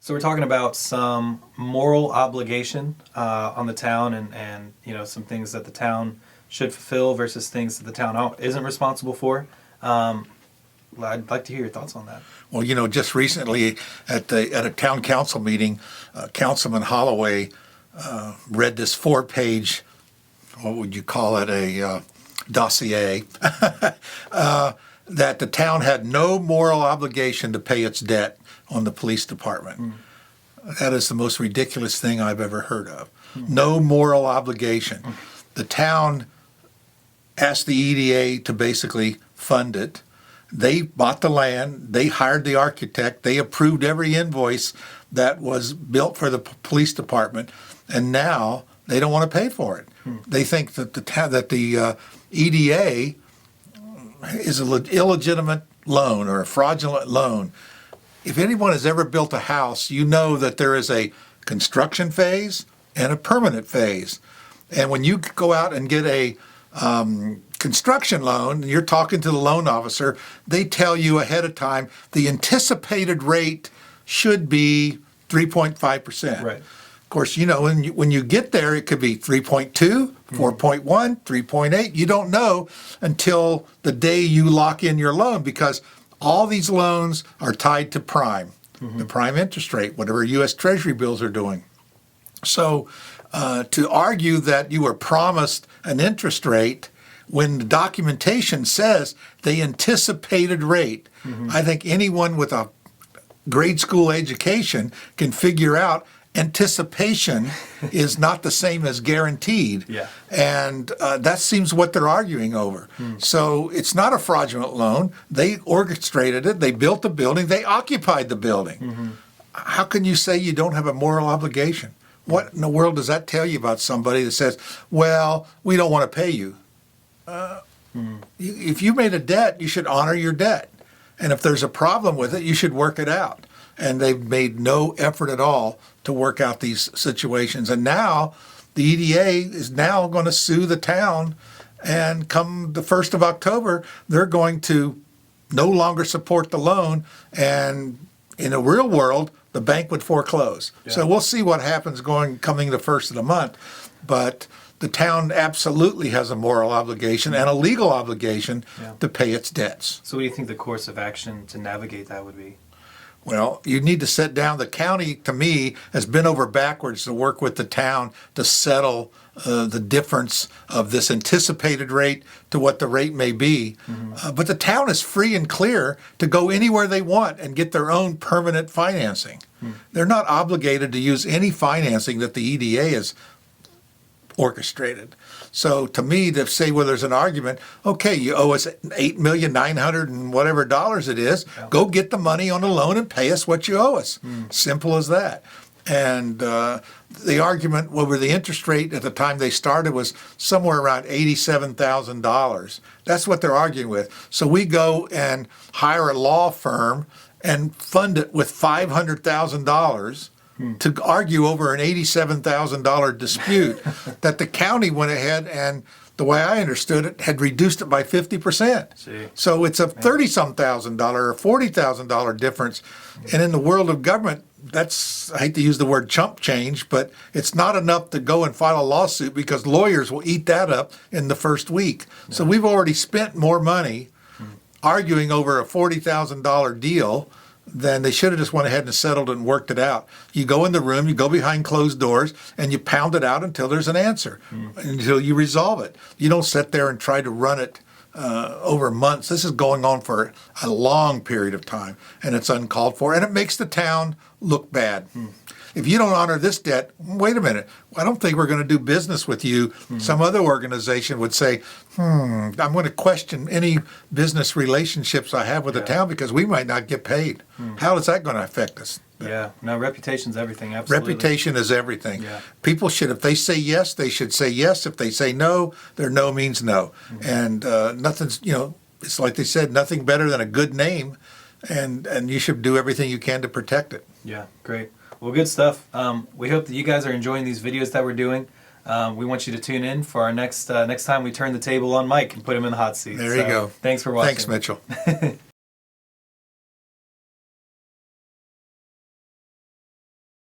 So we're talking about some moral obligation on the town, and some things that the town should fulfill versus things that the town isn't responsible for. I'd like to hear your thoughts on that. Well, just recently at a town council meeting, Councilman Holloway read this 4-page, what would you call it, a dossier, that the town had no moral obligation to pay its debt on the police department. That is the most ridiculous thing I've ever heard of. No moral obligation. The town asked the EDA to basically fund it. They bought the land, they hired the architect, they approved every invoice that was built for the police department, and now they don't want to pay for it. They think that the EDA is an illegitimate loan or a fraudulent loan. If anyone has ever built a house, you know that there is a construction phase and a permanent phase. And when you go out and get a construction loan, you're talking to the loan officer, they tell you ahead of time the anticipated rate should be 3.5%. Right. Of course, when you get there, it could be 3.2, 4.1, 3.8. You don't know until the day you lock in your loan, because all these loans are tied to prime, the prime interest rate, whatever U.S. Treasury bills are doing. So to argue that you were promised an interest rate when the documentation says the anticipated rate, I think anyone with a grade school education can figure out anticipation is not the same as guaranteed. Yeah. And that seems what they're arguing over. So it's not a fraudulent loan. They orchestrated it. They built the building. They occupied the building. How can you say you don't have a moral obligation? What in the world does that tell you about somebody that says, well, we don't want to pay you? If you made a debt, you should honor your debt. And if there's a problem with it, you should work it out. And they've made no effort at all to work out these situations. And now the EDA is now going to sue the town, and come the 1st of October, they're going to no longer support the loan, and in the real world, the bank would foreclose. Yeah. So we'll see what happens coming the 1st of the month. But the town absolutely has a moral obligation and a legal obligation to pay its debts. So what do you think the course of action to navigate that would be? Well, you need to sit down. The county, to me, has bent over backwards to work with the town to settle the difference of this anticipated rate to what the rate may be. But the town is free and clear to go anywhere they want and get their own permanent financing. They're not obligated to use any financing that the EDA has orchestrated. So to me, to say, well, there's an argument, okay, you owe us $8,900,000 and whatever dollars it is, go get the money on the loan and pay us what you owe us. Simple as that. And the argument over the interest rate at the time they started was somewhere around $87,000. That's what they're arguing with. So we go and hire a law firm and fund it with $500,000 to argue over an $87,000 dispute that the county went ahead and, the way I understood it, had reduced it by 50%. So it's a $30-some thousand or $40,000 difference. And in the world of government, that's, I hate to use the word chump change, but it's not enough to go and file a lawsuit, because lawyers will eat that up in the first week. So we've already spent more money arguing over a $40,000 deal than they should have just went ahead and settled it and worked it out. You go in the room, you go behind closed doors, and you pound it out until there's an answer, until you resolve it. You don't sit there and try to run it over months. This is going on for a long period of time, and it's uncalled for, and it makes the town look bad. If you don't honor this debt, wait a minute, I don't think we're going to do business with you. Some other organization would say, I'm going to question any business relationships I have with the town, because we might not get paid. How is that going to affect us? Yeah, no, reputation's everything, absolutely. Reputation is everything. People should, if they say yes, they should say yes. If they say no, their no means no. And nothing's, it's like they said, nothing better than a good name, and you should do everything you can to protect it. Yeah, great. Well, good stuff. We hope that you guys are enjoying these videos that we're doing. We want you to tune in for our next time we turn the table on Mike and put him in the hot seat. There you go. Thanks for watching. Thanks, Mitchell.